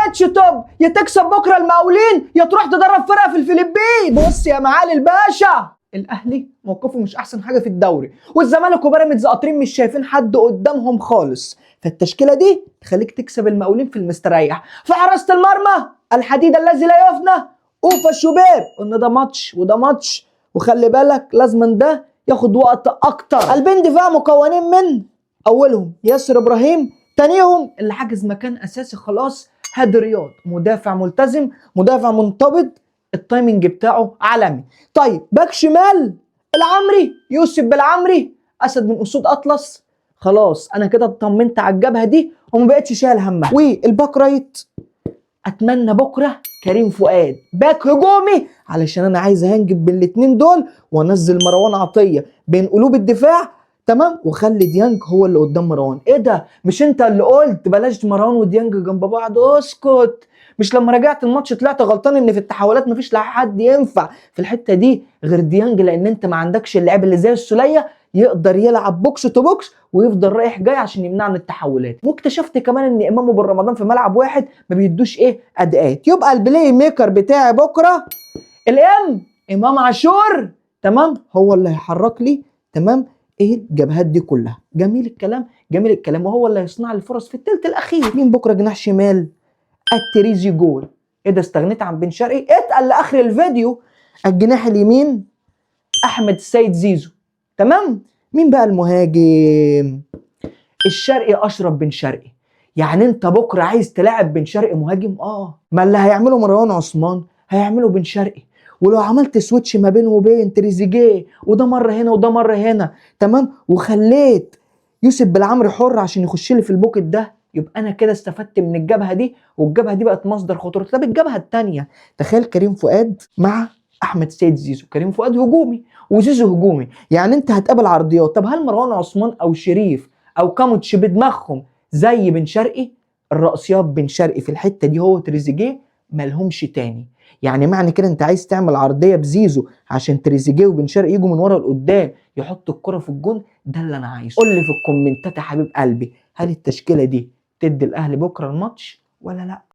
ماتش توب، يا تكسب بكره المقاولين يا تروح تدرب فرقه في الفلبين. بص يا معالي الباشا، الاهلي موقفه مش احسن حاجه في الدوري، والزمالك وبيراميدز قاطرين مش شايفين حد قدامهم خالص، فالتشكيله دي تخليك تكسب المقاولين في المستريح. في حراسه المرمى الحديد الذي لا يفنى اوفا شوبير، قلنا ده ماتش وده ماتش، وخلي بالك لازما ده ياخد وقت اكتر. قلبين دفاع مكونين من اولهم ياسر ابراهيم، تانيهم اللي حاجز مكان اساسي خلاص هادي رياض، مدافع ملتزم مدافع منضبط، التايمنج بتاعه عالمي. طيب باك شمال العمري يوسف بالعمري، اسد من اسود اطلس، خلاص انا كده اطمنت على الجبهه دي وما بقتش شايل همها. والباك رايت اتمنى بكره كريم فؤاد باك هجومي، علشان انا عايز اهنجب بالاتنين دول وانزل مروان عطيه بين قلوب الدفاع، تمام، وخلي ديانج هو اللي قدام مروان. ايه ده؟ مش انت اللي قلت بلاش مروان وديانج جنب بعض؟ اسكت. مش لما رجعت الماتش طلعت غلطان ان في التحولات مفيش حد ينفع في الحته دي غير ديانج، لان انت ما عندكش اللاعب اللي زي السوليه يقدر يلعب بوكس تو بوكس ويفضل رايح جاي عشان يمنع من التحولات. واكتشفت كمان ان امام وبن رمضان في ملعب واحد ما بيدوش اداءات. يبقى البلاي ميكر بتاعي بكره امام عاشور، تمام، هو اللي هيحرك لي، تمام، الجبهات دي كلها. جميل الكلام جميل الكلام، وهو اللي هيصنع لي الفرص في الثلث الاخير. مين بكره جناح شمال؟ التريزي جول. ايه ده؟ استغنيت عن بن شرقي؟ اتقل لاخر الفيديو. الجناح اليمين احمد السيد زيزو، تمام. مين بقى المهاجم؟ الشرقي اشرف بن شرقي. يعني انت بكره عايز تلاعب بن شرقي مهاجم؟ ما اللي هيعمله مروان عثمان هيعمله بن شرقي، ولو عملت سويتش ما بينه وبين تريزيجيه وده مره هنا وده مره هنا، تمام، وخليت يوسف بالعمري حر عشان يخش لي في البوكت ده، يبقى انا كده استفدت من الجبهه دي، والجبهه دي بقت مصدر خطوره. طب الجبهه الثانيه، تخيل كريم فؤاد مع احمد سيد زيزو. كريم فؤاد هجومي وزيزو هجومي، يعني انت هتقابل عرضيات. طب هل مروان عثمان او شريف او كاموتش بدماغهم زي بن شرقي؟ الرأسيات بن شرقي في الحته دي هو تريزيجيه مالهمش تاني. يعني معنى كده انت عايز تعمل عرضيه بزيزو عشان تريزيجيه وبن شرقي يجوا من ورا لقدام يحطوا الكره في الجون؟ ده اللي انا عايزه. قول لي في الكومنتات يا حبيب قلبي، هل التشكيله دي تدي الاهلي بكره الماتش ولا لا؟